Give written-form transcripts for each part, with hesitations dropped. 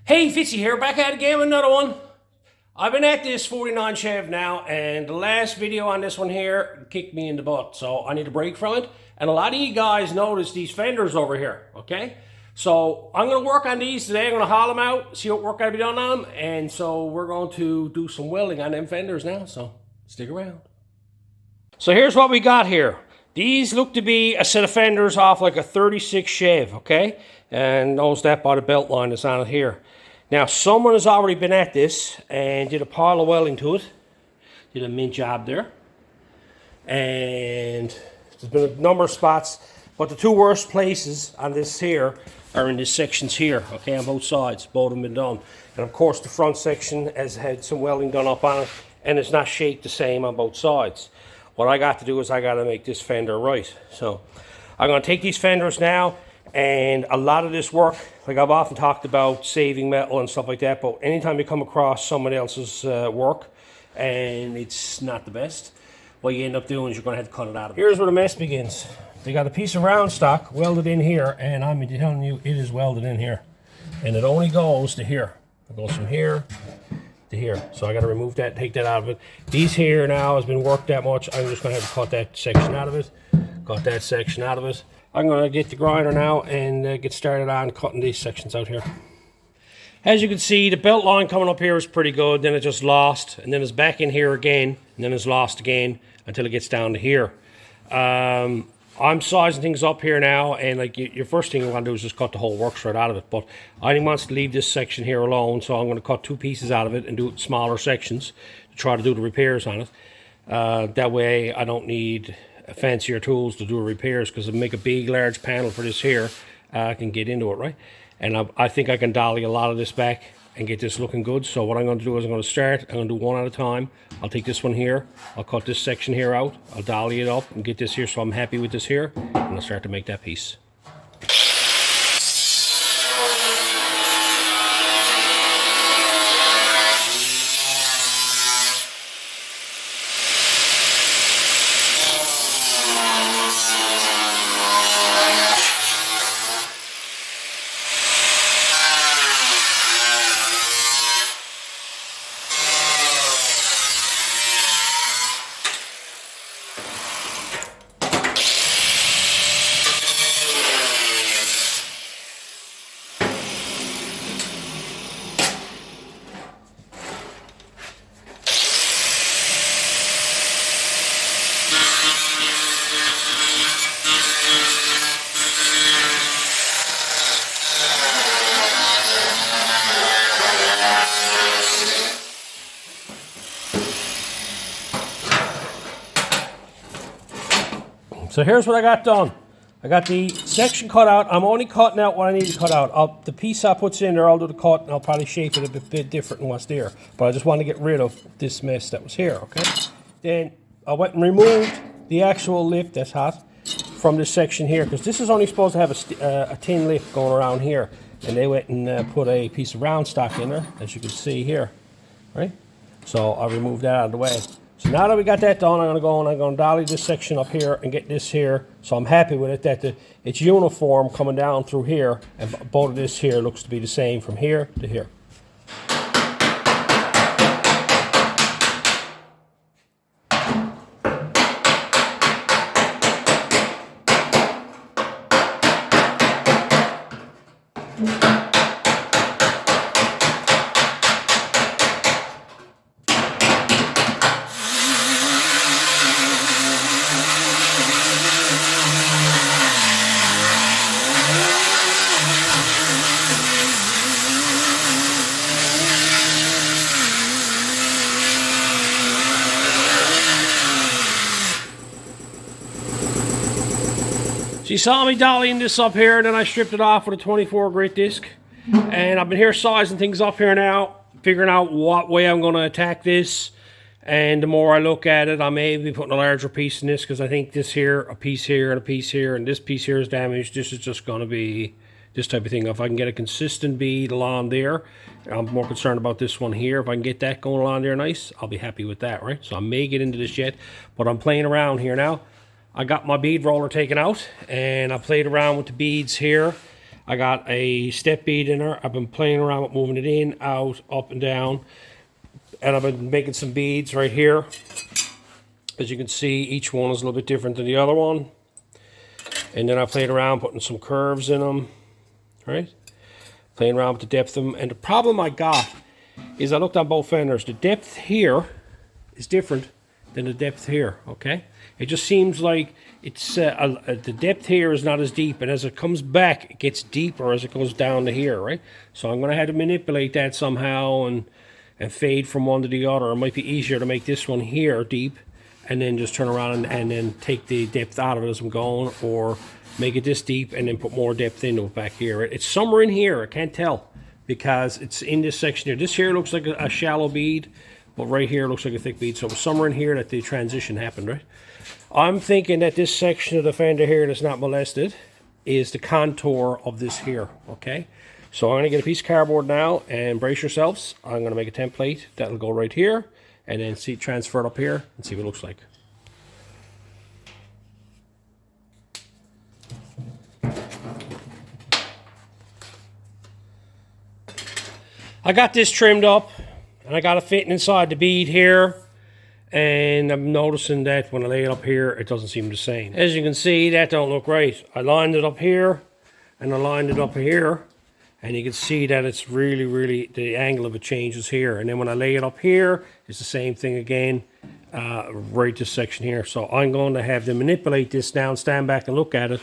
Hey, Fitzee here, back at it again with another one. I've been at this 49 Chev now, and the last video on this one here kicked me in the butt, so I need a break from it. And a lot of you guys noticed these fenders over here, okay? So I'm going to work on these today. I'm going to haul them out, see what work got to be done on them, and so we're going to do some welding on them fenders now, so stick around. So here's what we got here. These look to be a set of fenders off like a 36 Chev, okay? And knows that by the belt line that's on it here. Now, someone has already been at this and did a pile of welding to it. Did a mint job there. And there's been a number of spots, but the two worst places on this here are in these sections here, okay, on both sides. Both of them been done. And of course, the front section has had some welding done up on it, and it's not shaped the same on both sides. What I got to do is I got to make this fender right. So I'm going to take these fenders now, and a lot of this work, like I've often talked about saving metal and stuff like that, but anytime you come across someone else's work and it's not the best, what you end up doing is you're going to have to cut it out of it. Here's where the mess begins. They got a piece of round stock welded in here, and I'm telling you, it is welded in here. And it only goes to here. It goes from here to here. So I got to remove that, take that out of it. These here now has been worked that much. I'm just going to have to cut that section out of it. Cut that section out of it. I'm going to get the grinder now and get started on cutting these sections out here. As you can see, the belt line coming up here is pretty good. Then it just lost, and then it's back in here again, and then it's lost again until it gets down to here. I'm sizing things up here now, and like your first thing you want to do is just cut the whole works right out of it. But I didn't want to leave this section here alone, so I'm going to cut two pieces out of it and do it smaller sections to try to do the repairs on it. That way I don't need fancier tools to do repairs, because if I make a big large panel for this here, I can get into it, right? And I think I can dolly a lot of this back and get this looking good. So what I'm going to do is I'm going to do one at a time. I'll take this one here, I'll cut this section here out, I'll dolly it up and get this here so I'm happy with this here, and I'll start to make that piece. So here's what I got done. I got the section cut out. I'm only cutting out what I need to cut out. The piece I put in there, I'll do the cut, and I'll probably shape it a bit different than what's there. But I just want to get rid of this mess that was here, okay? Then I went and removed the actual lip that's hot from this section here, because this is only supposed to have a tin lip going around here. And they went and put a piece of round stock in there, as you can see here, right? So I removed that out of the way. So now that we got that done, I'm going to go and I'm going to dolly this section up here and get this here. So I'm happy with it that it's uniform coming down through here, and both of this here looks to be the same from here to here. So you saw me dollying this up here, and then I stripped it off with a 24 grit disc. And I've been here sizing things up here now, figuring out what way I'm going to attack this. And the more I look at it, I may be putting a larger piece in this, because I think this here, a piece here, and a piece here, and this piece here is damaged. This is just going to be this type of thing. If I can get a consistent bead along there, I'm more concerned about this one here. If I can get that going along there nice, I'll be happy with that, right? So I may get into this yet, but I'm playing around here now. I got my bead roller taken out, and I played around with the beads here. I got a step bead in there. I've been playing around with moving it in, out, up and down. And I've been making some beads right here. As you can see, each one is a little bit different than the other one. And then I played around putting some curves in them, right? Playing around with the depth of them. And the problem I got is I looked on both fenders. The depth here is different than the depth here, okay? It just seems like it's the depth here is not as deep, and as it comes back, it gets deeper as it goes down to here, right? So I'm going to have to manipulate that somehow and fade from one to the other. It might be easier to make this one here deep and then just turn around and then take the depth out of it as I'm going, or make it this deep and then put more depth into it back here. It's somewhere in here, I can't tell, because it's in this section here. This here looks like a shallow bead, but right here looks like a thick bead. So somewhere in here that the transition happened, right? I'm thinking that this section of the fender here that's not molested is the contour of this here, okay? So I'm going to get a piece of cardboard now, and brace yourselves. I'm going to make a template that'll go right here, and then see transfer it up here and see what it looks like. I got this trimmed up, and I got it fitting inside the bead here. And I'm noticing that when I lay it up here, it doesn't seem the same. As you can see, that don't look right. I lined it up here, and I lined it up here, and you can see that it's really, the angle of it changes here. And then when I lay it up here, it's the same thing again, right this section here. So I'm going to have to manipulate this now and stand back and look at it,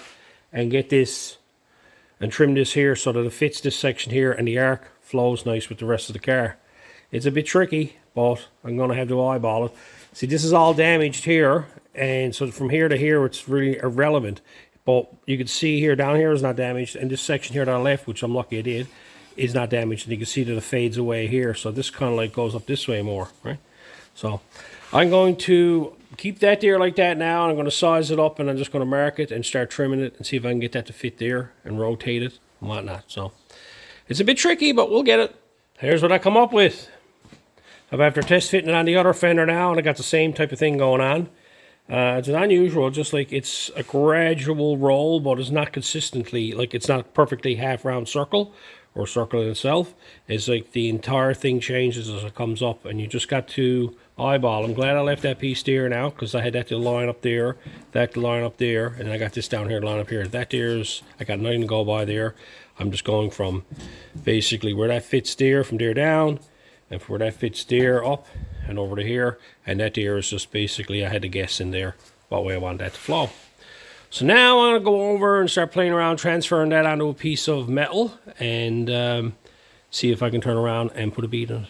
and get this, and trim this here so that it fits this section here, and the arc flows nice with the rest of the car. It's a bit tricky, but I'm going to have to eyeball it. See, this is all damaged here, and so from here to here, it's really irrelevant. But you can see here, down here is not damaged, and this section here that I left, which I'm lucky I did, is not damaged. And you can see that it fades away here, so this kind of like goes up this way more, right? So I'm going to keep that there like that now, and I'm going to size it up, and I'm just going to mark it and start trimming it and see if I can get that to fit there and rotate it and whatnot. So it's a bit tricky, but we'll get it. Here's what I come up with. After test fitting it on the other fender now, and I got the same type of thing going on. It's unusual, just like it's a gradual roll, but it's not consistently, like it's not perfectly half round circle or circle in itself. It's like the entire thing changes as it comes up, and you just got to eyeball. I'm glad I left that piece there now, because I had that to line up there, that to line up there, and I got this down here to line up here. That there's, I got nothing to go by there. I'm just going from basically where that fits there, from there down, and for that fits there up and over to here, and that there is just basically, I had to guess in there what way I want that to flow. So now I'm going to go over and start playing around transferring that onto a piece of metal, and see if I can turn around and put a bead on it.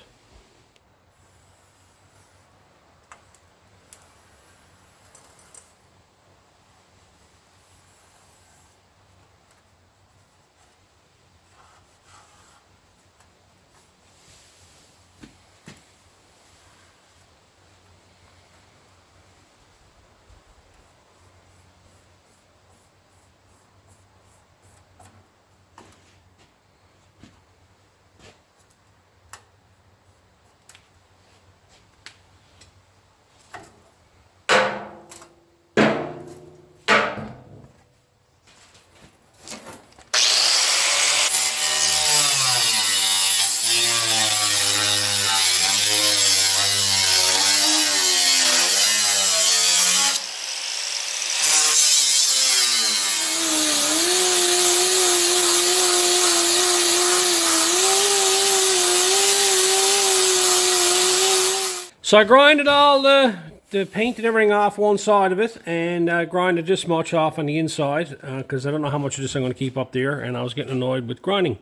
So I grinded all the paint and everything off one side of it, and I grinded this much off on the inside, because I don't know how much of this I'm going to keep up there, and I was getting annoyed with grinding.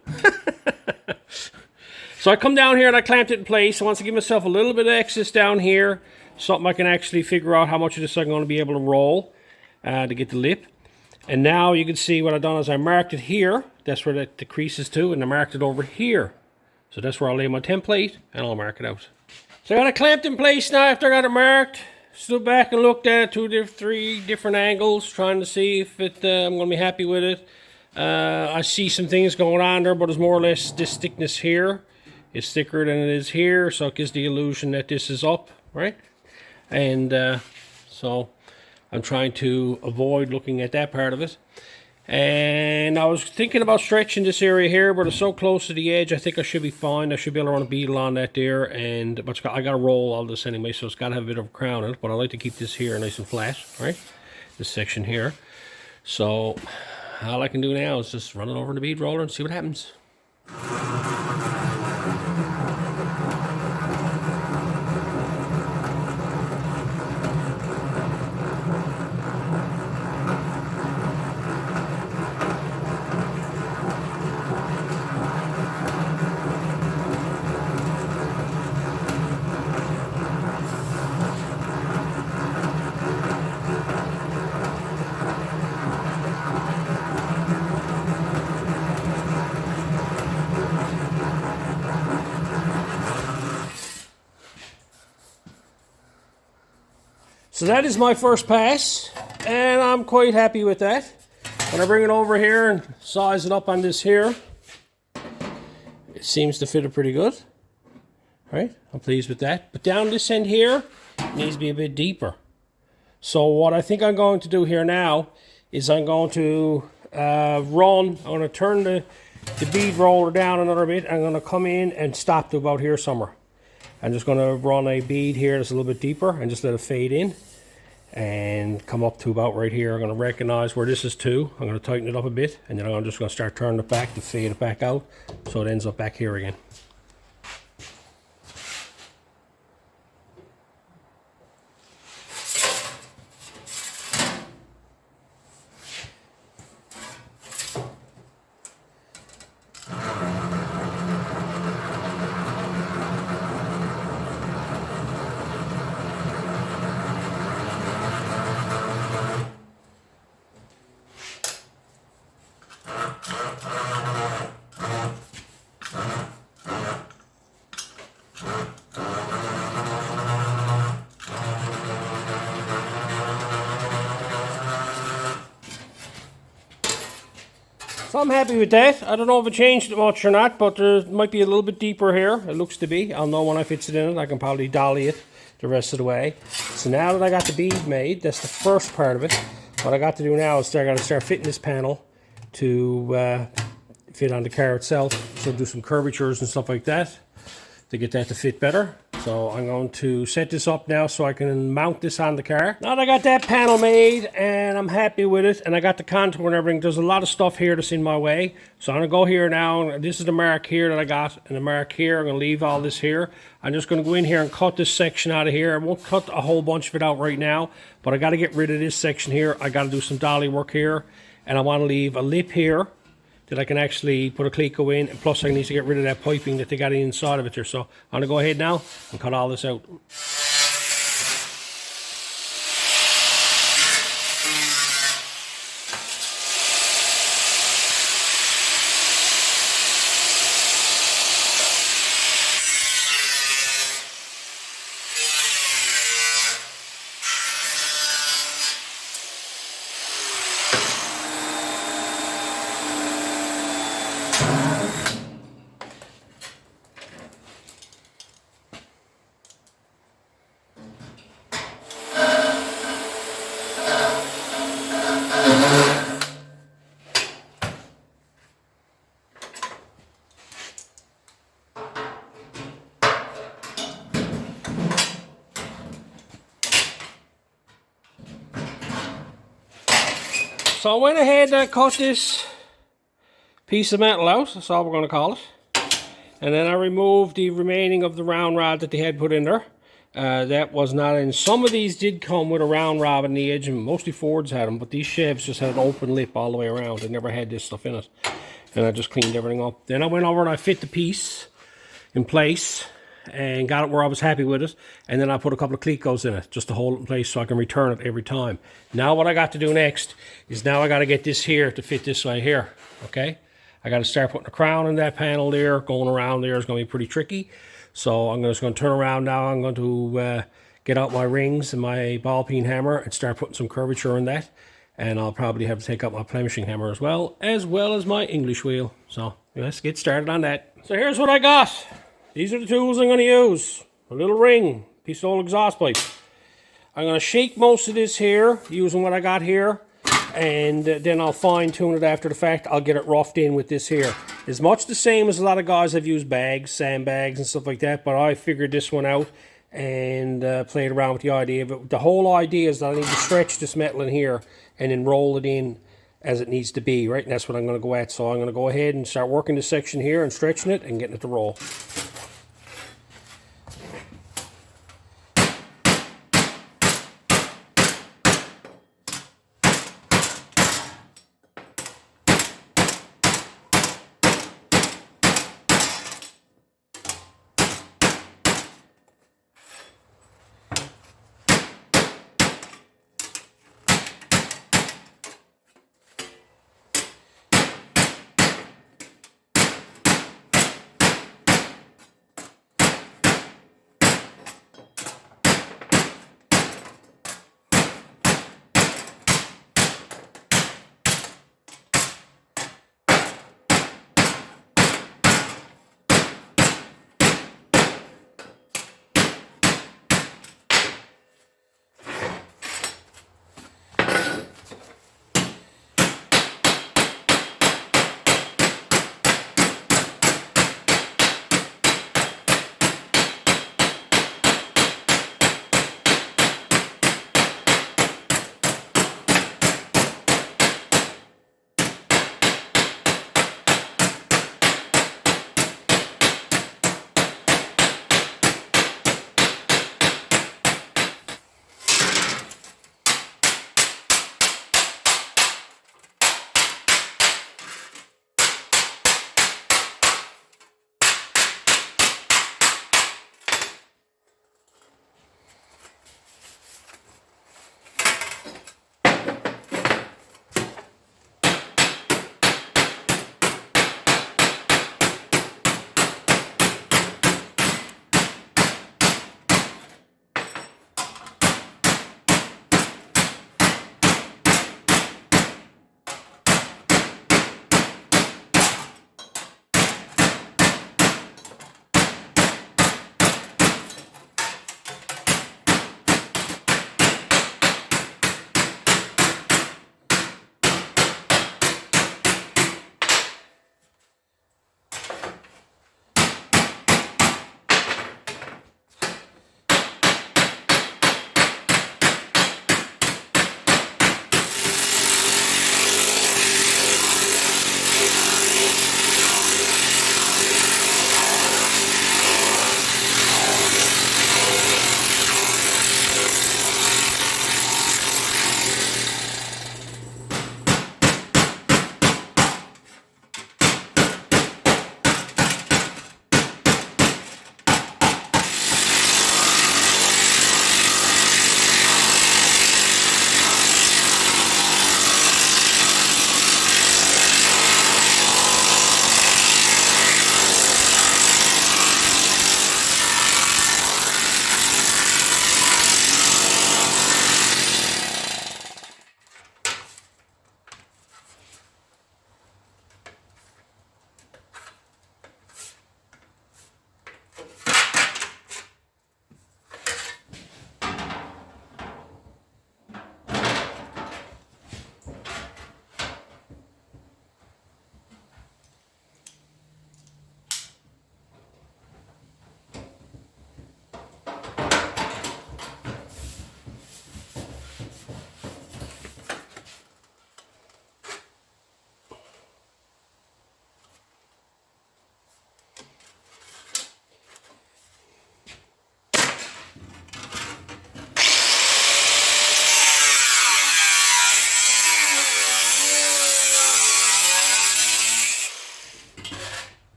So I come down here and I clamped it in place. I want to give myself a little bit of excess down here, something I can actually figure out how much of this I'm going to be able to roll to get the lip. And now you can see what I've done is I marked it here. That's where the crease is to, and I marked it over here. So that's where I'll lay my template, and I'll mark it out. So I got it clamped in place now after I got it marked. Stood back and looked at it three different angles, trying to see if I'm going to be happy with it. I see some things going on there, but it's more or less this thickness here is thicker than it is here, so it gives the illusion that this is up, right? And so I'm trying to avoid looking at that part of it. And I was thinking about stretching this area here, but it's so close to the edge, I think I should be fine. I should be able to run a beetle on that there, but I got to roll all this anyway, so it's got to have a bit of a crown in it, but I like to keep this here nice and flat, right? This section here. So all I can do now is just run it over the bead roller and see what happens. So that is my first pass, and I'm quite happy with that. When I bring it over here and size it up on this here, it seems to fit it pretty good. Right, I'm pleased with that. But down this end here, it needs to be a bit deeper. So what I think I'm going to do here now is I'm going to I'm going to turn the bead roller down another bit. I'm going to come in and stop to about here somewhere. I'm just going to run a bead here that's a little bit deeper and just let it fade in and come up to about right here. I'm going to recognize where this is to. I'm going to tighten it up a bit, and then I'm just going to start turning it back to fade it back out so it ends up back here again. So I'm happy with that. I don't know if it changed it much or not, but there might be a little bit deeper here. It looks to be. I'll know when I fits it in it. I can probably dolly it the rest of the way. So now that I got the bead made, that's the first part of it. What I got to do now is I got to start fitting this panel to fit on the car itself. So do some curvatures and stuff like that to get that to fit better. So I'm going to set this up now so I can mount this on the car. Now that I got that panel made and I'm happy with it and I got the contour and everything, there's a lot of stuff here that's in my way. So I'm going to go here now. This is the mark here that I got and the mark here. I'm going to leave all this here. I'm just going to go in here and cut this section out of here. I won't cut a whole bunch of it out right now, but I got to get rid of this section here. I got to do some dolly work here, and I want to leave a lip here that I can actually put a cleco in, and plus I need to get rid of that piping that they got inside of it there. So I'm going to go ahead now and cut all this out. So I went ahead and cut this piece of metal out, that's all we're going to call it. And then I removed the remaining of the round rod that they had put in there. That was not in. Some of these did come with a round rod on the edge, and mostly Fords had them, but these Chevs just had an open lip all the way around. They never had this stuff in it. And I just cleaned everything up. Then I went over and I fit the piece in place and got it where I was happy with it, and then I put a couple of clecos in it just to hold it in place so I can return it every time. Now what I got to do next is now I got to get this here to fit this way here, okay? I got to start putting a crown in that panel there. Going around there is going to be pretty tricky, so I'm just going to turn around now. I'm going to get out my rings and my ball peen hammer and start putting some curvature in that, and I'll probably have to take out my plemishing hammer as well as my English wheel. So let's get started on that. So here's what I got. These are the tools I'm going to use. A little ring, piece of old exhaust pipe. I'm going to shake most of this here using what I got here. and then I'll fine tune it after the fact. I'll get it roughed in with this here. It's much the same as a lot of guys have used bags, sandbags and stuff like that, but I figured this one out and played around with the idea. But the whole idea is that I need to stretch this metal in here and then roll it in as it needs to be, right? And that's what I'm going to go at. So I'm going to go ahead and start working this section here and stretching it and getting it to roll.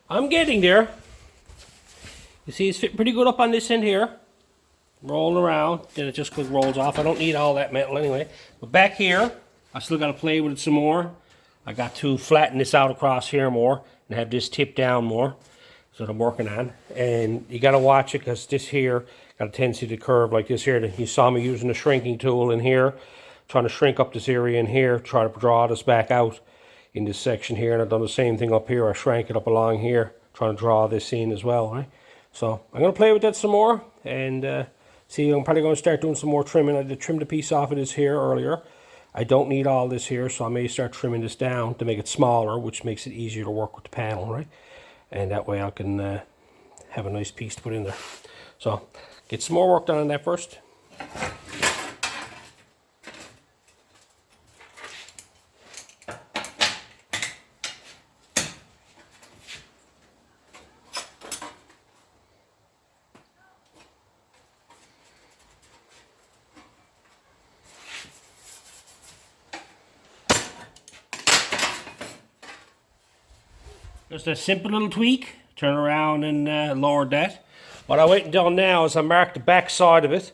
I'm getting there. You see it's fitting pretty good up on this end here. Rolling around, then it just quick rolls off. I don't need all that metal anyway. But back here, I still got to play with it some more. I got to flatten this out across here more and have this tip down more. That's what I'm working on. And you got to watch it because this here got a tendency to curve like this here. You saw me using a shrinking tool in here, trying to shrink up this area in here, try to draw this back out in this section here. And I've done the same thing up here. I shrank it up along here, trying to draw this in as well, right? So I'm going to play with that some more and see, I'm probably going to start doing some more trimming. I did trim the piece off of this here earlier. I don't need all this here, so I may start trimming this down to make it smaller, which makes it easier to work with the panel, right? And that way I can have a nice piece to put in there. So get some more work done on that first. Just a simple little tweak, turn around and lower that. What I went and done now is I marked the back side of it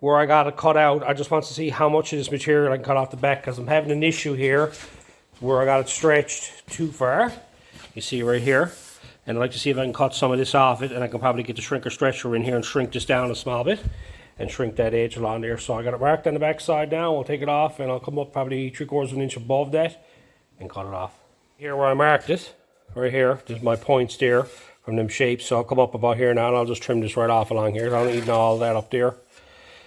where I got it cut out. I just want to see how much of this material I can cut off the back because I'm having an issue here where I got it stretched too far. You see right here. And I'd like to see if I can cut some of this off it, and I can probably get the shrinker stretcher in here and shrink this down a small bit and shrink that edge along there. So I got it marked on the back side now. I'll take it off and I'll come up probably 3/4 of an inch above that and cut it off. Here where I marked it, right here, there's my points there from them shapes. So I'll come up about here now and I'll just trim this right off along here. I don't need all that up there.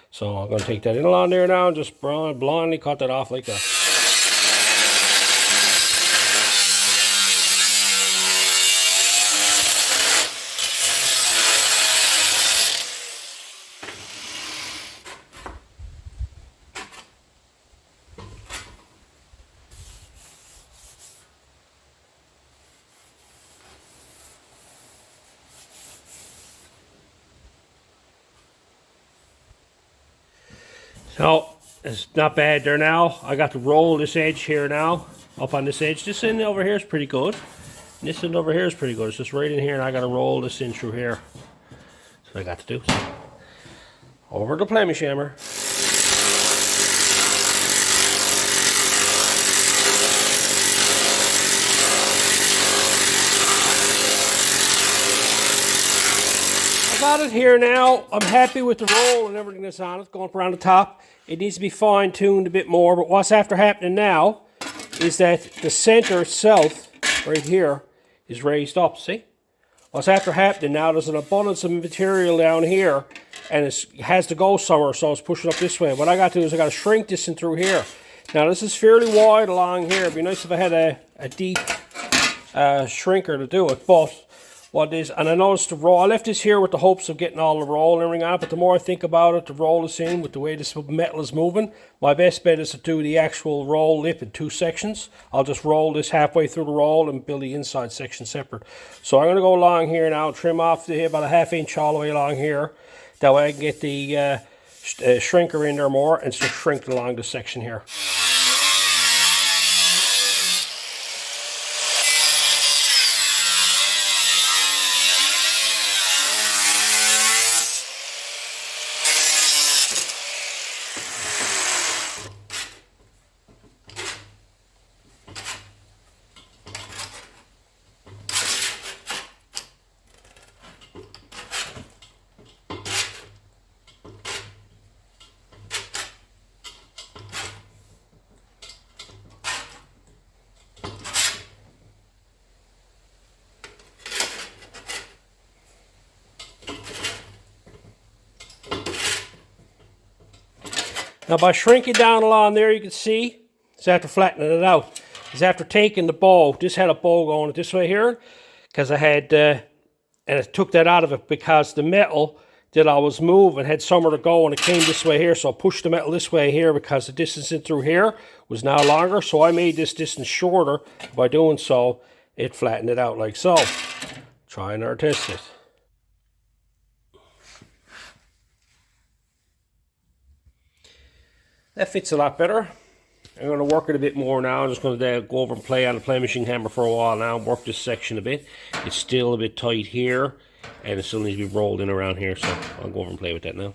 So I'm going to take that in along there now and just blindly cut that off like that. So it's not bad there now. I got to roll this edge here now, up on this edge. This end over here is pretty good. And this end over here is pretty good. It's just right in here and I got to roll this in through here. That's what I got to do. So, over the plumage hammer. Got it here now. I'm happy with the roll and everything that's on it, going up around the top. It needs to be fine-tuned a bit more, but what's after happening now is that the center itself, right here, is raised up, see? What's after happening now, there's an abundance of material down here, and it has to go somewhere, so it's pushing up this way. What I got to do is I got to shrink this in through here. Now, this is fairly wide along here. It'd be nice if I had a deep shrinker to do it, but what it is, and I noticed the roll, I left this here with the hopes of getting all the roll and everything on it, but the more I think about it, to roll this in with the way this metal is moving, my best bet is to do the actual roll lip in 2 sections. I'll just roll this halfway through the roll and build the inside section separate. So I'm going to go along here now and trim off about a 1/2 inch all the way along here. That way I can get the shrinker in there more and just shrink along this section here. Now by shrinking down along there, you can see, it's after flattening it out. It's after taking the bow. This had a bow going this way here, because I had, and I took that out of it because the metal that I was moving had somewhere to go and it came this way here. So I pushed the metal this way here because the distance in through here was now longer. So I made this distance shorter. By doing so, it flattened it out like so. Try and test it. That fits a lot better. I'm going to work it a bit more now. I'm just going to go over and play on the play machine hammer for a while now, work this section a bit. It's still a bit tight here, and it still needs to be rolled in around here, so I'll go over and play with that now.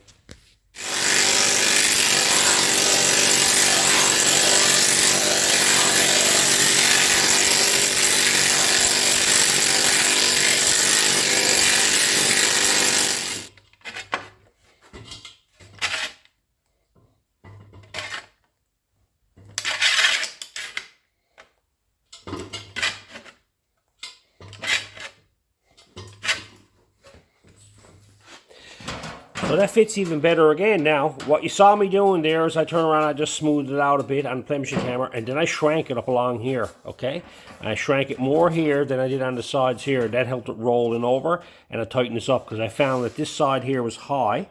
So that fits even better again now. What you saw me doing there is I turn around, I just smoothed it out a bit on the play machine hammer, and then I shrank it up along here, okay? And I shrank it more here than I did on the sides here. That helped it roll in over, and I tightened this up because I found that this side here was high,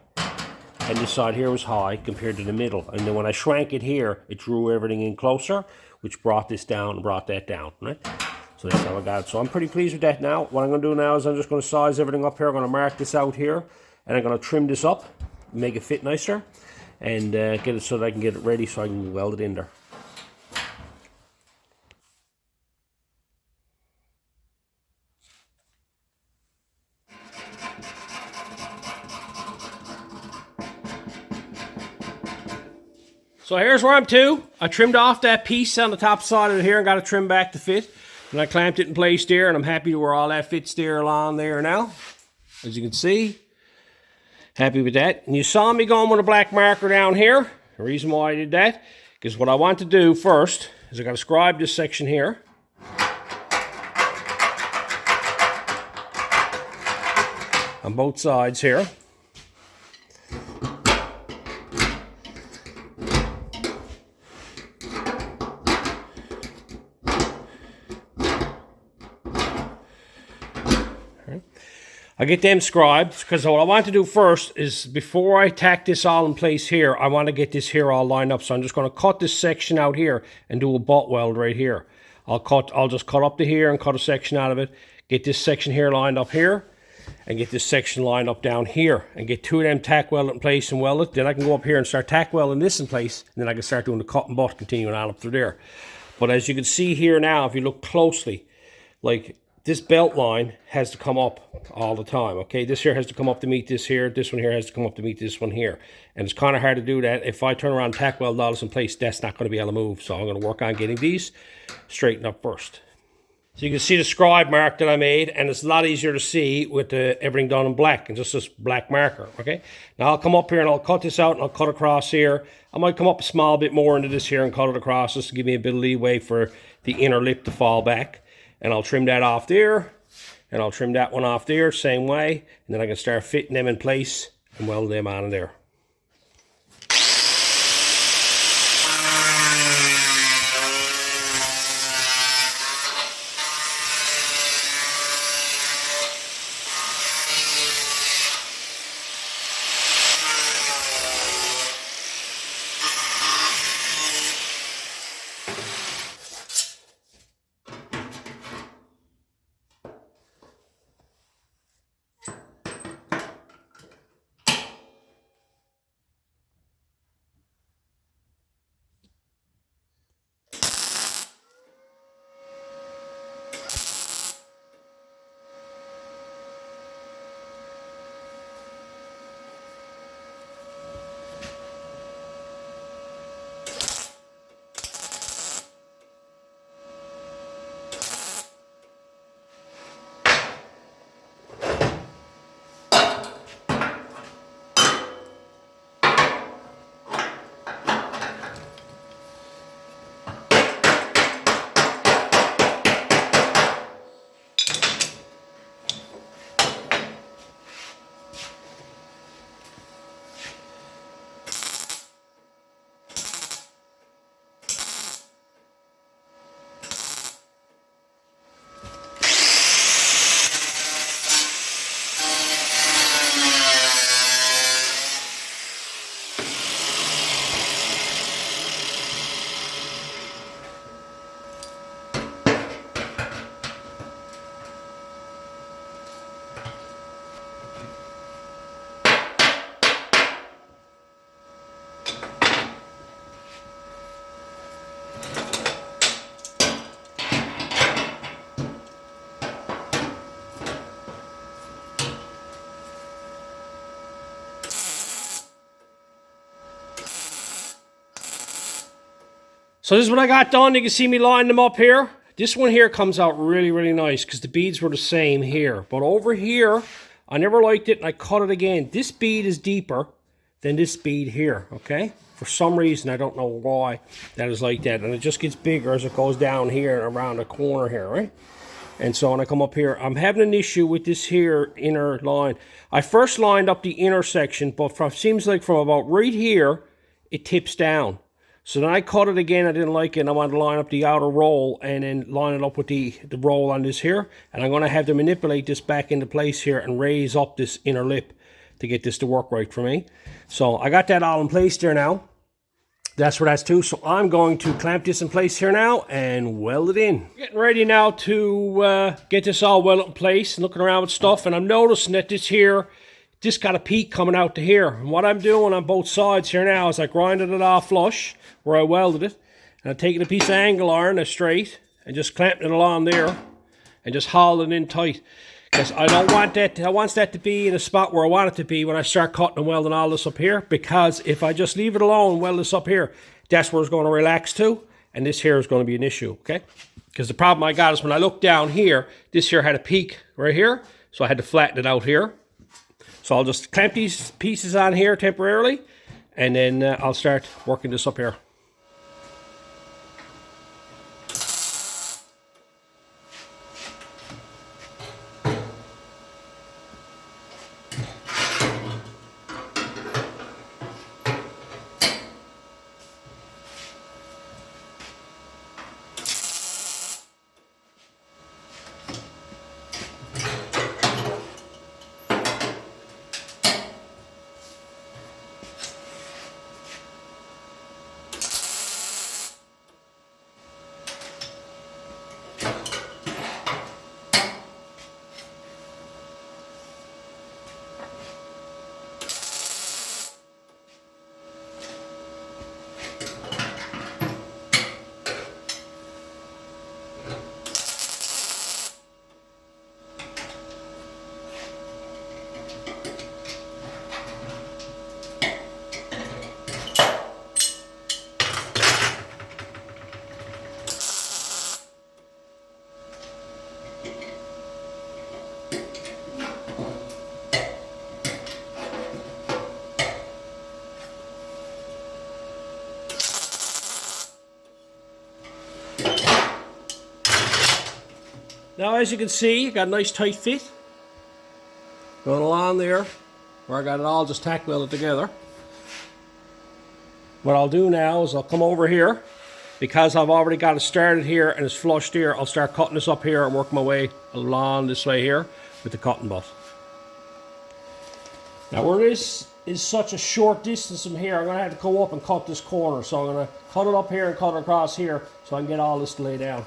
and this side here was high compared to the middle. And then when I shrank it here, it drew everything in closer, which brought this down and brought that down, right? So that's how I got it. So I'm pretty pleased with that now. What I'm going to do now is I'm just going to size everything up here. I'm going to mark this out here. And I'm going to trim this up, make it fit nicer, and get it so that I can get it ready so I can weld it in there. So here's where I'm to. I trimmed off that piece on the top side of it here and got it trimmed back to fit. And I clamped it in place there, and I'm happy to where all that fits there along there now, as you can see. Happy with that. And you saw me going with a black marker down here. The reason why I did that, because what I want to do first is I got to scribe this section here. On both sides here. I get them scribed because what I want to do first is before I tack this all in place here, I want to get this here all lined up. So I'm just going to cut this section out here and do a butt weld right here. I'll just cut up to here and cut a section out of it. Get this section here lined up here and get this section lined up down here and get two of them tack welded in place and weld it. Then I can go up here and start tack welding this in place, and then I can start doing the cut and butt continuing on up through there. But as you can see here now, if you look closely, like this belt line has to come up all the time, okay? This here has to come up to meet this here. This one here has to come up to meet this one here. And it's kind of hard to do that. If I turn around and tack weld all this in place, that's not going to be able to move. So I'm going to work on getting these straightened up first. So you can see the scribe mark that I made, and it's a lot easier to see with everything done in black and just this black marker, okay? Now I'll come up here and I'll cut this out and I'll cut across here. I might come up a small bit more into this here and cut it across just to give me a bit of leeway for the inner lip to fall back. And I'll trim that off there, and I'll trim that one off there, same way, and then I can start fitting them in place and welding them on in there. So this is what I got done. You can see me line them up here. This one here comes out really, really nice because the beads were the same here. But over here, I never liked it and I cut it again. This bead is deeper than this bead here, okay? For some reason, I don't know why that is like that. And it just gets bigger as it goes down here and around the corner here, right? And so when I come up here, I'm having an issue with this here inner line. I first lined up the inner section, but seems like from about right here, it tips down. So then I cut it again, I didn't like it, and I wanted to line up the outer roll and then line it up with the roll on this here. And I'm going to have to manipulate this back into place here and raise up this inner lip to get this to work right for me. So I got that all in place there now. That's where that's to. So I'm going to clamp this in place here now and weld it in. Getting ready now to get this all welded in place and looking around with stuff. And I'm noticing that this here, just got a peak coming out to here. And what I'm doing on both sides here now is I grinded it off flush where I welded it. And I'm taking a piece of angle iron that's straight and just clamping it along there and just hauling it in tight. Because I don't want that, I want that to be in a spot where I want it to be when I start cutting and welding all this up here. Because if I just leave it alone and weld this up here, that's where it's going to relax to. And this here is going to be an issue, okay? Because the problem I got is when I look down here, this here had a peak right here. So I had to flatten it out here. So I'll just clamp these pieces on here temporarily. And then I'll start working this up here. Now, as you can see, I got a nice tight fit going along there where I got it all just tack welded together. What I'll do now is I'll come over here because I've already got it started here and it's flushed here. I'll start cutting this up here and work my way along this way here with the cutting butt. Now, where this is such a short distance from here, I'm going to have to go up and cut this corner. So I'm going to cut it up here and cut it across here so I can get all this to lay down.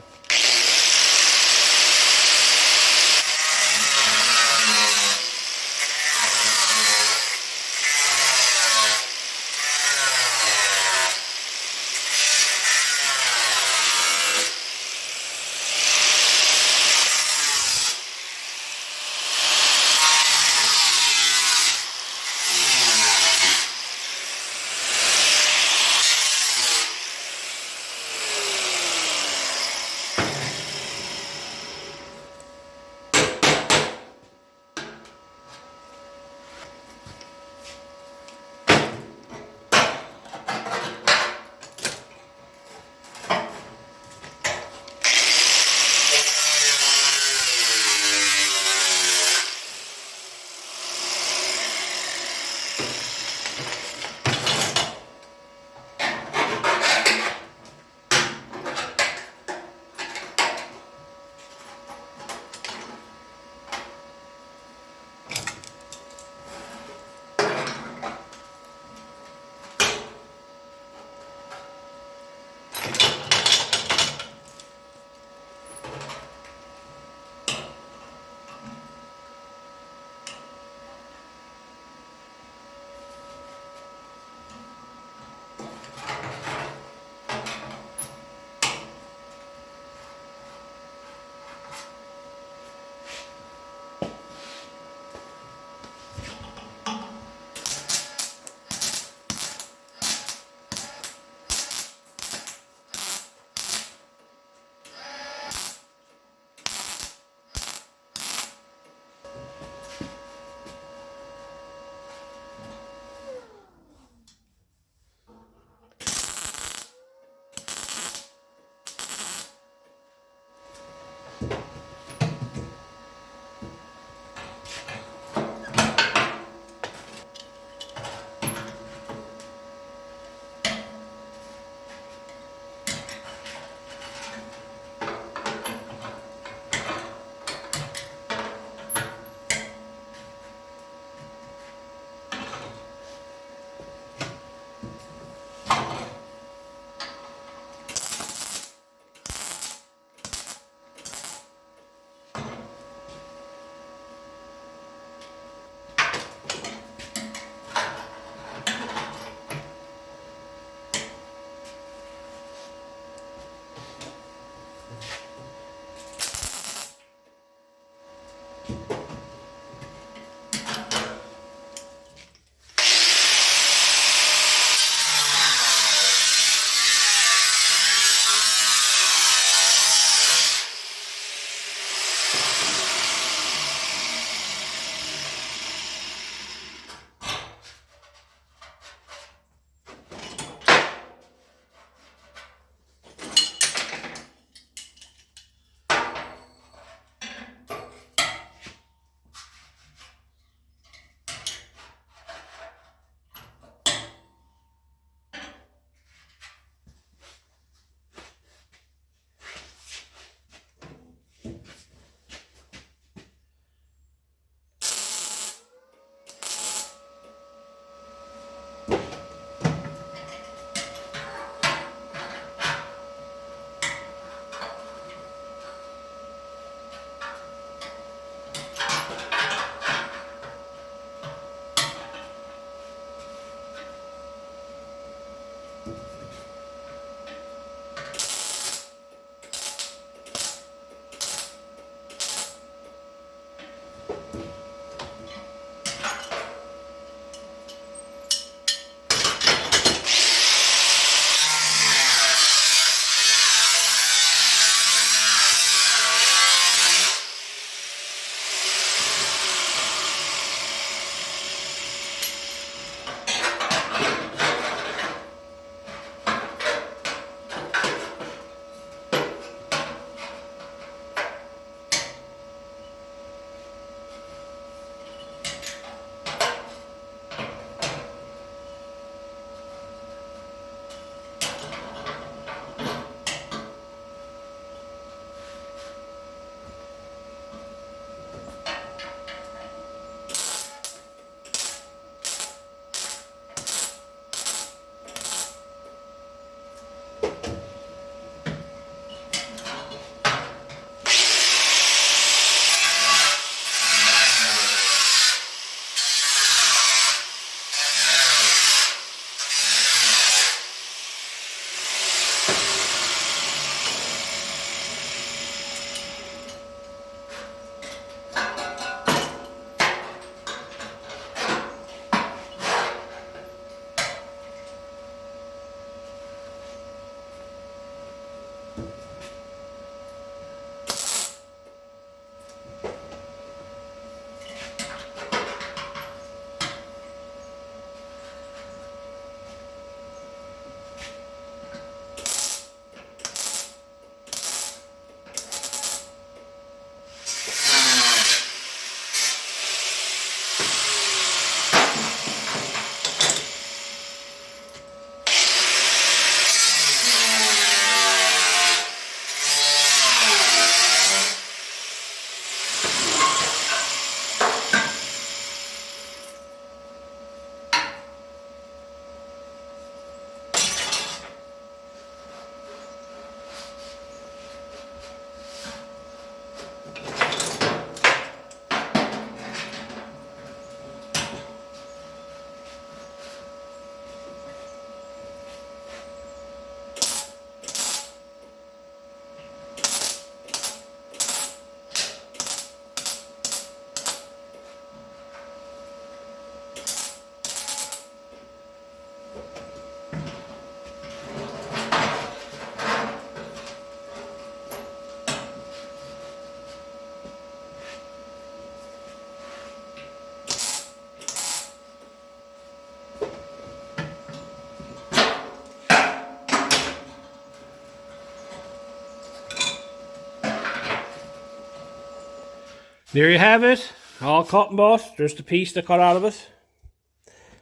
There you have it. All cut and bought. There's the piece that cut out of it.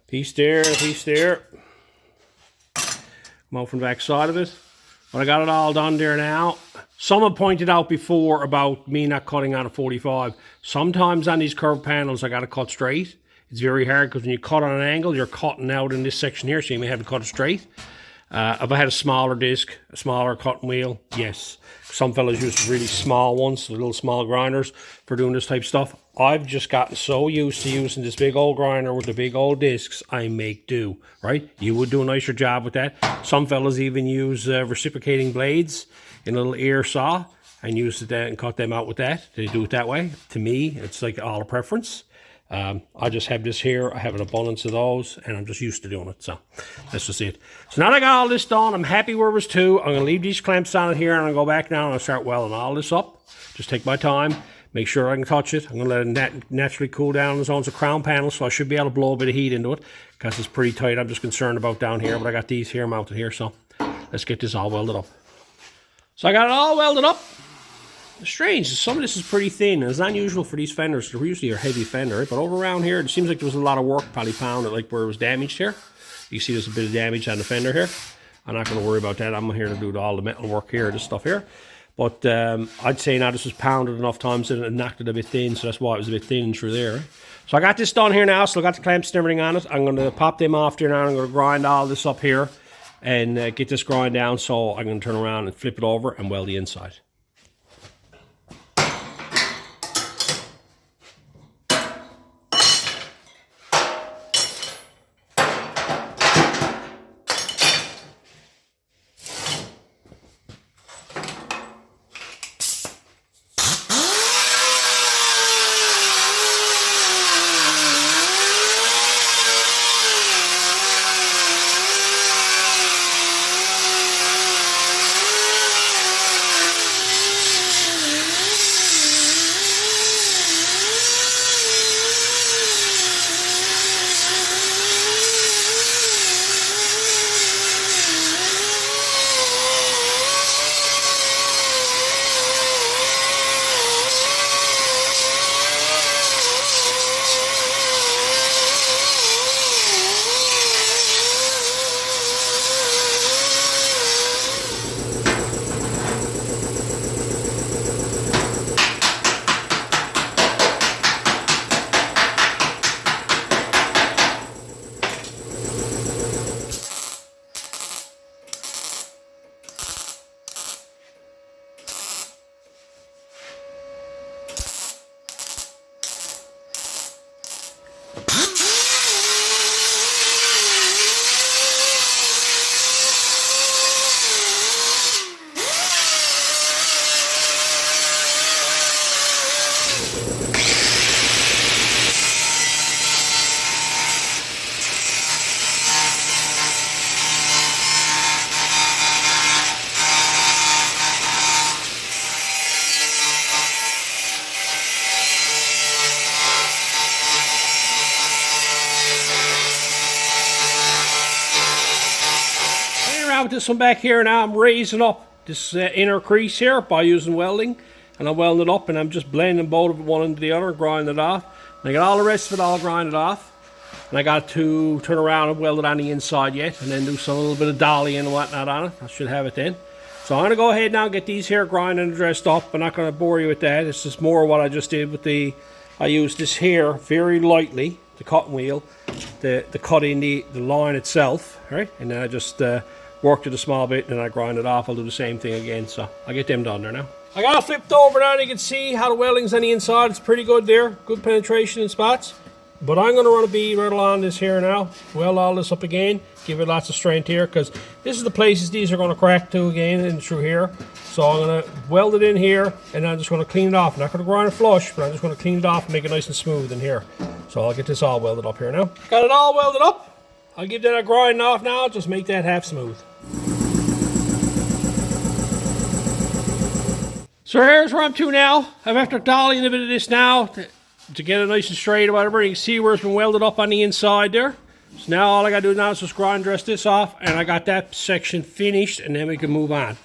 Piece there, a piece there. Come out from the back side of it. But I got it all done there now. Someone pointed out before about me not cutting on a 45. Sometimes on these curved panels I got to cut straight. It's very hard because when you cut on an angle, you're cutting out in this section here, so you may have to cut it straight. If I had a smaller disc, a smaller cutting wheel, yes. Some fellas use really small ones, the little small grinders for doing this type of stuff. I've just gotten so used to using this big old grinder with the big old discs, I make do, right? You would do a nicer job with that. Some fellas even use reciprocating blades in a little ear saw and use it and cut them out with that. They do it that way. To me, it's like all a preference. I just have this here. I have an abundance of those, and I'm just used to doing it. So that's just it. So now that I got all this done, I'm happy where it was to. I'm going to leave these clamps on it here, and I'm going to go back now and I'll start welding all this up. Just take my time, make sure I can touch it. I'm going to let it naturally cool down. There's a crown panel, so I should be able to blow a bit of heat into it because it's pretty tight. I'm just concerned about down here, but I got these here mounted here, so let's get this all welded up. So I got it all welded up. It's strange, some of this is pretty thin, and it's unusual for these fenders. They're usually a heavy fender, right? But over around here, it seems like there was a lot of work probably pounded, like where it was damaged here. You see there's a bit of damage on the fender here. I'm not going to worry about that. I'm here to do all the metal work here, this stuff here. But I'd say now this was pounded enough times that it knocked it a bit thin, so that's why it was a bit thin through there. So I got this done here now, so I got the clamps and everything on it. I'm going to pop them off there now, I'm going to grind all this up here and get this grind down, so I'm going to turn around and flip it over and weld the inside. With this one back here now, I'm raising up this inner crease here by using welding, and I'm welding it up, and I'm just blending both of one into the other, grinding it off. And I got all the rest of it all grinded off, and I got to turn around and weld it on the inside yet, and then do some little bit of dolly and whatnot on it. I should have it then. So I'm going to go ahead now and get these here grinded and dressed up. I'm not going to bore you with that. It's just more what I just did with I used this here very lightly, the cutting wheel, the cut in the line itself, right? And then I just worked it a small bit and then I grind it off. I'll do the same thing again, so I'll get them done there now. I got it flipped over now, and you can see how the welding's on the inside. It's pretty good there, good penetration in spots. But I'm going to run a bead right along this here now, weld all this up again, give it lots of strength here, because this is the places these are going to crack to again and through here. So I'm going to weld it in here, and I'm just going to clean it off. I'm not going to grind it flush, but I'm just going to clean it off and make it nice and smooth in here. So I'll get this all welded up here now. Got it all welded up. I'll give that a grind off now, just make that half smooth. So here's where I'm to now. I'm after dollying a bit of this now to get it nice and straight or whatever. You can see where it's been welded up on the inside there. So now all I gotta do now is just grind dress this off, and I got that section finished, and then we can move on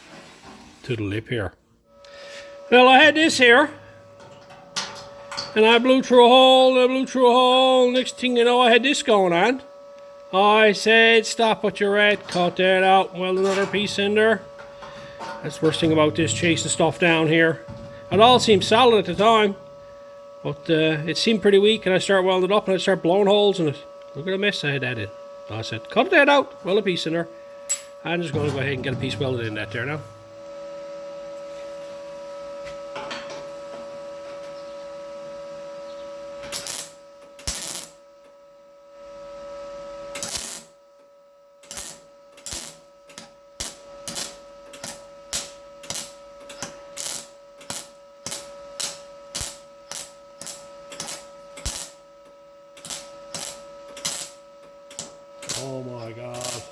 to the lip here. Well, I had this here. And I blew through a hole, and I blew through a hole. Next thing you know, I had this going on. I said, stop what you're at, cut that out, weld another piece in there. That's the worst thing about this, chasing stuff down here. It all seemed solid at the time, but it seemed pretty weak, and I started welding it up, and I started blowing holes in it. Look at the mess I had that in. I said, cut that out, weld a piece in there. I'm just going to go ahead and get a piece welded in that there now. Oh my God.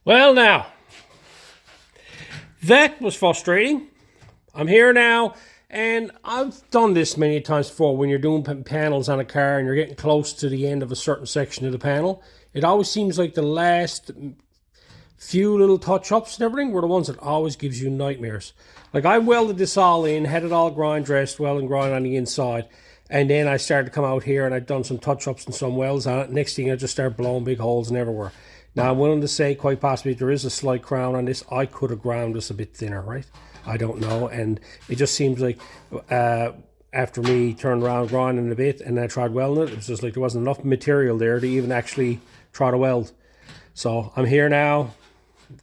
Well, now, that was frustrating. I'm here now, and I've done this many times before when you're doing panels on a car and you're getting close to the end of a certain section of the panel. It always seems like the last few little touch-ups and everything were the ones that always gives you nightmares. Like, I welded this all in, had it all grind dressed, weld and grind on the inside, and then I started to come out here and I'd done some touch-ups and some welds on it. Next thing I just started blowing big holes and everywhere. Now, I'm willing to say quite possibly there is a slight crown on this. I could have ground this a bit thinner, right? I don't know. And it just seems like after me turned around grinding a bit and I tried welding it, it was just like there wasn't enough material there to even actually try to weld. So I'm here now.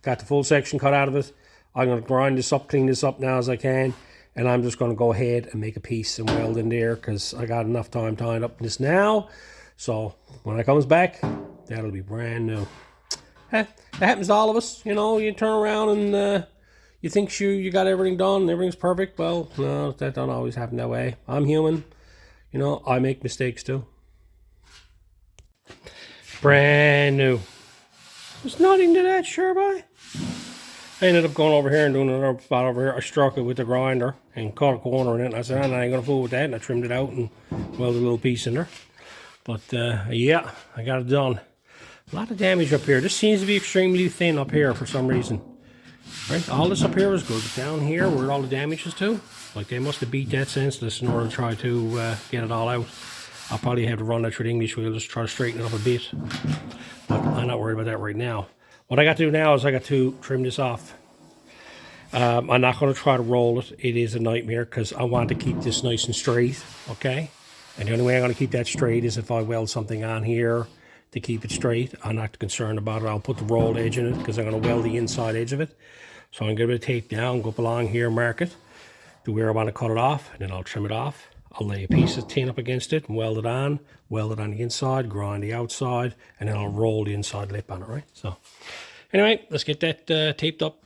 Got the full section cut out of it. I'm going to grind this up, clean this up now as I can. And I'm just going to go ahead and make a piece and weld in there because I got enough time tying up this now. So when it comes back, that'll be brand new. That happens to all of us, you know. You turn around and you think you got everything done and everything's perfect. Well, no, that don't always happen that way. I'm human, you know. I make mistakes too. Brand new. There's nothing to that, sure, boy. I ended up going over here and doing another spot over here. I struck it with the grinder and caught a corner in it. And I said, I ain't gonna fool with that. And I trimmed it out and welded a little piece in there. But yeah, I got it done. A lot of damage up here. This seems to be extremely thin up here for some reason. Right, all this up here was good. But down here, where all the damage is to, like they must have beat that senseless in order to try to get it all out. I'll probably have to run that through the English wheel, just try to straighten it up a bit. But I'm not worried about that right now. What I got to do now is I got to trim this off. I'm not going to try to roll it. It is a nightmare because I want to keep this nice and straight, okay? And the only way I'm going to keep that straight is if I weld something on here to keep it straight. I'm not concerned about it. I'll put the rolled edge in it because I'm going to weld the inside edge of it. So I'm going to get a bit of tape down, go up along here, mark it to where I want to cut it off, and then I'll trim it off. I'll lay a piece of tin up against it and weld it on the inside, grind the outside, and then I'll roll the inside lip on it, right? So anyway, let's get that taped up.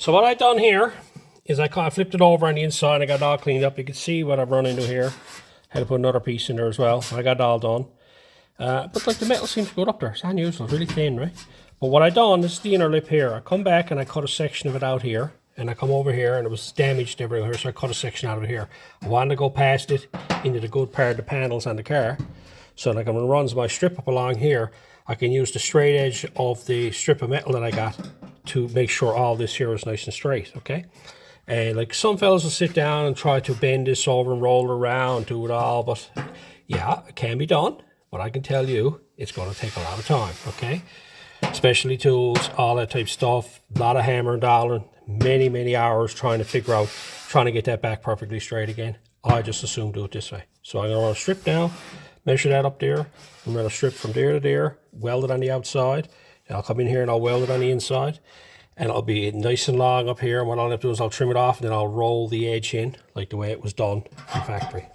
So what I done here is I kind of flipped it over on the inside. I got it all cleaned up. You can see what I've run into here. Had to put another piece in there as well. I got it all done. But like the metal seems good up there. It's unusual, it's really thin, right? But what I done, this is the inner lip here. I come back and I cut a section of it out here. And I come over here and it was damaged everywhere, so I cut a section out of it here. I wanted to go past it into the good part of the panels on the car. So like when it runs my strip up along here, I can use the straight edge of the strip of metal that I got to make sure all this here is nice and straight, okay? And like some fellas will sit down and try to bend this over and roll it around, do it all, but yeah, it can be done. But I can tell you, it's going to take a lot of time, okay? Specialty tools, all that type of stuff, a lot of hammer and dollars, many hours trying to get that back perfectly straight again. I just assume do it this way. So I'm going to run a strip down, measure that up there, and run a strip from there to there, weld it on the outside. And I'll come in here and I'll weld it on the inside. And it'll be nice and long up here. And what I'll have to do is I'll trim it off and then I'll roll the edge in like the way it was done in factory.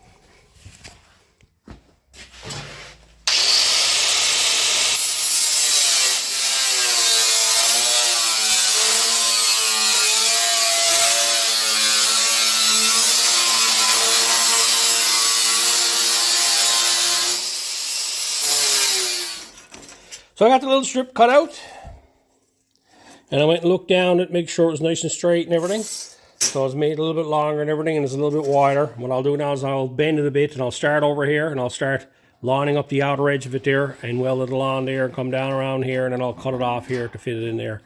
So I got the little strip cut out, and I went and looked down it, make sure it was nice and straight and everything. So I was made a little bit longer and everything, and it's a little bit wider. What I'll do now is I'll bend it a bit, and I'll start over here, and I'll start lining up the outer edge of it there, and weld it along there, and come down around here, and then I'll cut it off here to fit it in there.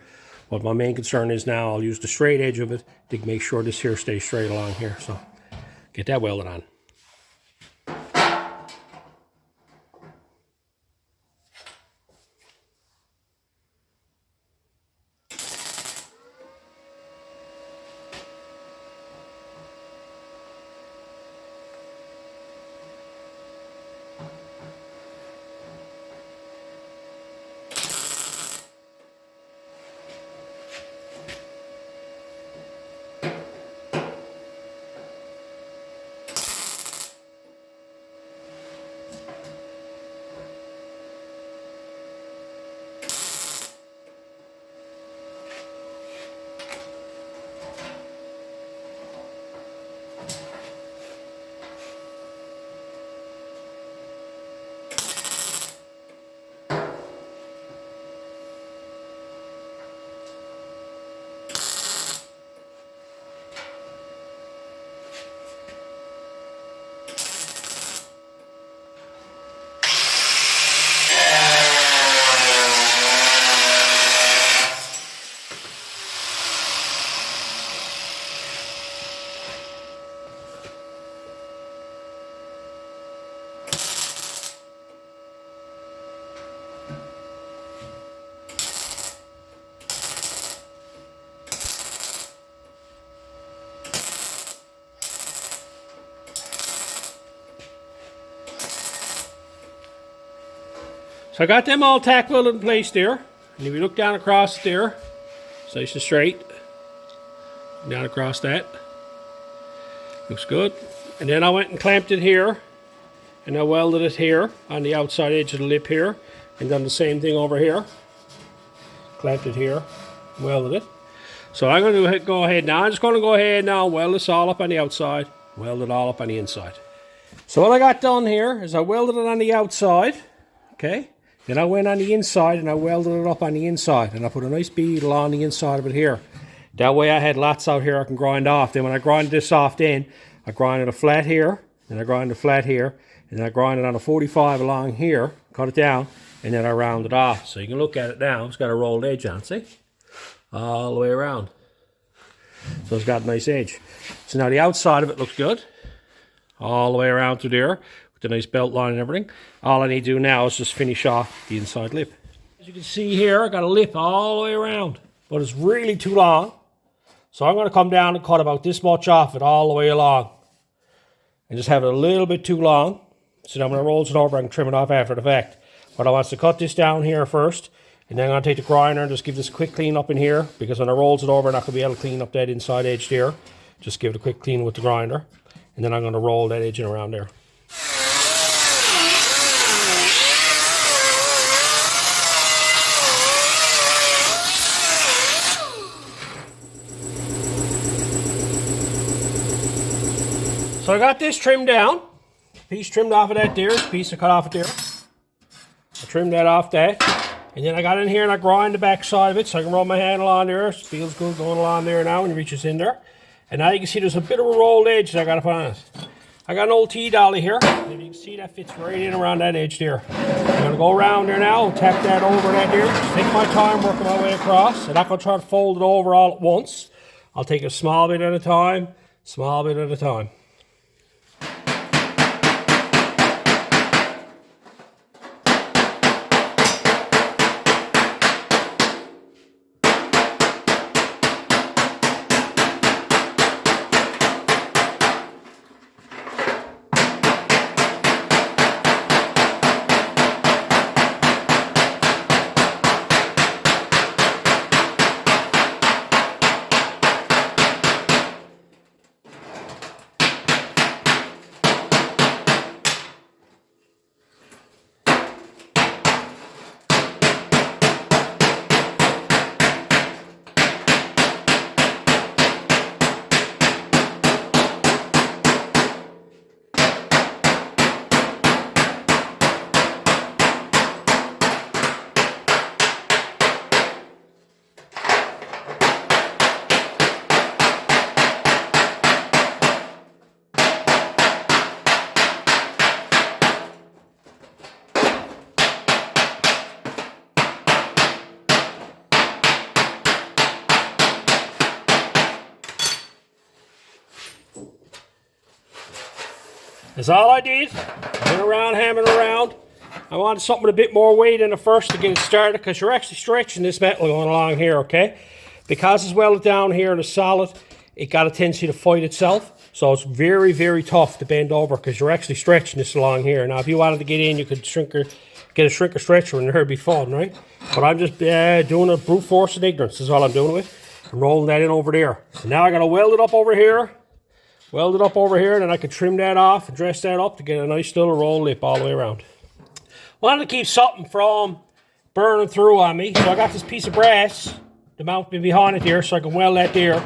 But my main concern is now I'll use the straight edge of it to make sure this here stays straight along here. So get that welded on. So I got them all tack welded in place there. And if you look down across there, it's nice and straight. Down across that. Looks good. And then I went and clamped it here. And I welded it here on the outside edge of the lip here. And done the same thing over here. Clamped it here. Welded it. So I'm going to go ahead now. I'm just going to go ahead now and weld this all up on the outside. Weld it all up on the inside. So what I got done here is I welded it on the outside. Okay. Then I went on the inside and I welded it up on the inside. And I put a nice bead along the inside of it here. That way I had lots out here I can grind off. Then when I grind this off then, I grinded a flat here. Then I grinded a flat here. And then I grinded on a 45 along here. Cut it down. And then I round it off. So you can look at it now. It's got a rolled edge on, see? All the way around. So it's got a nice edge. So now the outside of it looks good. All the way around through there. The nice belt line and everything. All I need to do now is just finish off the inside lip. As you can see here, I got a lip all the way around, but it's really too long. So I'm going to come down and cut about this much off it all the way along. And just have it a little bit too long. So now when I roll it over, I can trim it off after the fact. But I want to cut this down here first. And then I'm going to take the grinder and just give this a quick clean up in here. Because when I rolls it over, I'm not going to be able to clean up that inside edge there. Just give it a quick clean with the grinder. And then I'm going to roll that edge in around there. So I got this trimmed down. Piece trimmed off of that there. Piece I cut off of there. I trimmed that off that. And then I got in here and I grind the back side of it so I can run my handle on there. It feels good going along there now when it reaches in there. And now you can see there's a bit of a rolled edge that I got to put on it. I got an old T-dolly here. And if you can see, that fits right in around that edge there. I'm going to go around there now, tap that over that there. Just take my time working my way across. I'm not going to try to fold it over all at once. I'll take a small bit at a time, small bit at a time. That's all I did. Went around, hammering around. I wanted something with a bit more weight in the first to get it started, because you're actually stretching this metal going along here, okay? Because it's welded down here and it's solid, it got a tendency to fight itself. So it's very, very tough to bend over because you're actually stretching this along here. Now, if you wanted to get in, you could get a shrinker stretcher and there'd be fun, right? But I'm just doing a brute force of ignorance is all I'm doing with it. I'm rolling that in over there. So now I got to weld it up over here. Weld it up over here, and then I could trim that off and dress that up to get a nice little roll lip all the way around. Wanted to keep something from burning through on me, so I got this piece of brass to mount me behind it here so I can weld that there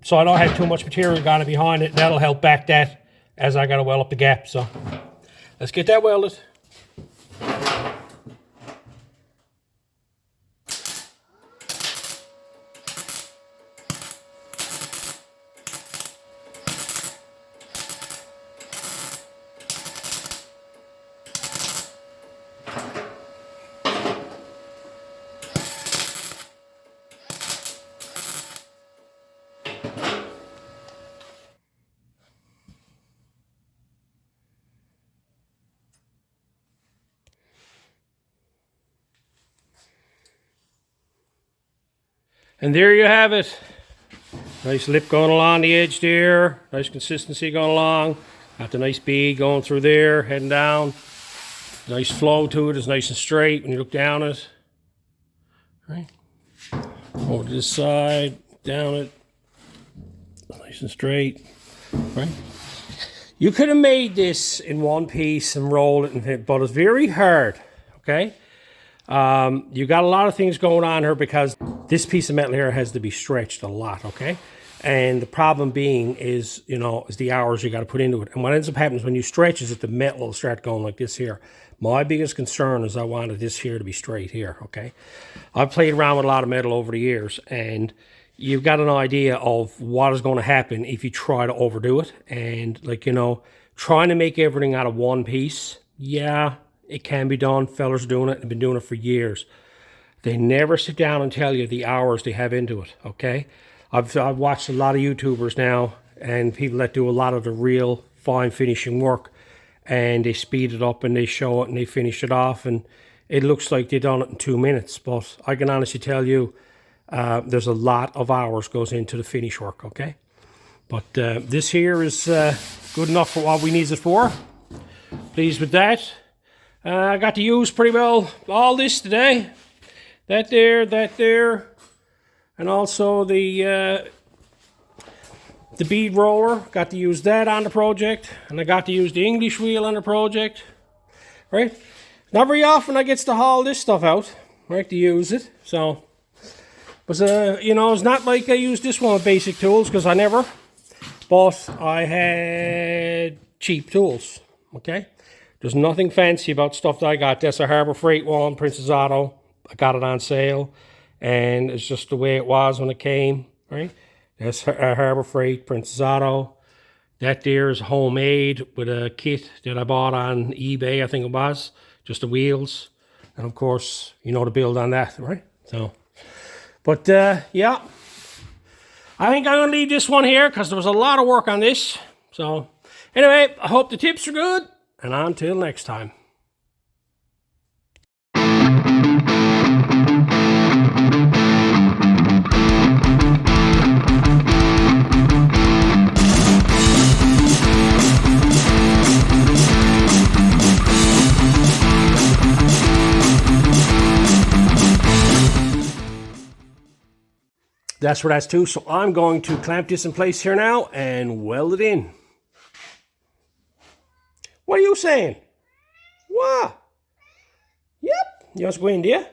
so I don't have too much material going behind it, and that'll help back that as I got to weld up the gap. So let's get that welded. And there you have it. Nice lip going along the edge there. Nice consistency going along. Got the nice bead going through there, heading down. Nice flow to it. It's nice and straight when you look down it. Right. Over to this side, down it. Nice and straight. Right. You could have made this in one piece and rolled it, but it's very hard. Okay. You got a lot of things going on here because this piece of metal here has to be stretched a lot, okay? And the problem being is, you know, is the hours you got to put into it. And what ends up happening is when you stretch is that the metal will start going like this here. My biggest concern is I wanted this here to be straight here, okay? I've played around with a lot of metal over the years, and you've got an idea of what is going to happen if you try to overdo it. And, like, you know, trying to make everything out of one piece, yeah, it can be done. Fellas are doing it and been doing it for years. They never sit down and tell you the hours they have into it, okay? I've watched a lot of YouTubers now and people that do a lot of the real fine finishing work, and they speed it up and they show it and they finish it off and it looks like they've done it in 2 minutes. But I can honestly tell you there's a lot of hours goes into the finish work, okay? But this here is good enough for what we need it for. Pleased with that. I got to use pretty well all this today. That there, and also the bead roller. Got to use that on the project, and I got to use the English wheel on the project. Right? Not very often I gets to haul this stuff out, right, to use it. So, but you know, it's not like I use this one with basic tools, because I never. but I had cheap tools, okay? There's nothing fancy about stuff that I got. That's a Harbor Freight one, Princess Auto. I got it on sale, and it's just the way it was when it came, right? That's a Harbor Freight, Princess Auto. That there is homemade with a kit that I bought on eBay, I think it was. Just the wheels. And of course, you know the build on that, right? So, but yeah. I think I'm going to leave this one here because there was a lot of work on this. So, anyway, I hope the tips are good. And until next time. That's where that's to. So I'm going to clamp this in place here now and weld it in. What are you saying? What? Yep. You just go in, do you?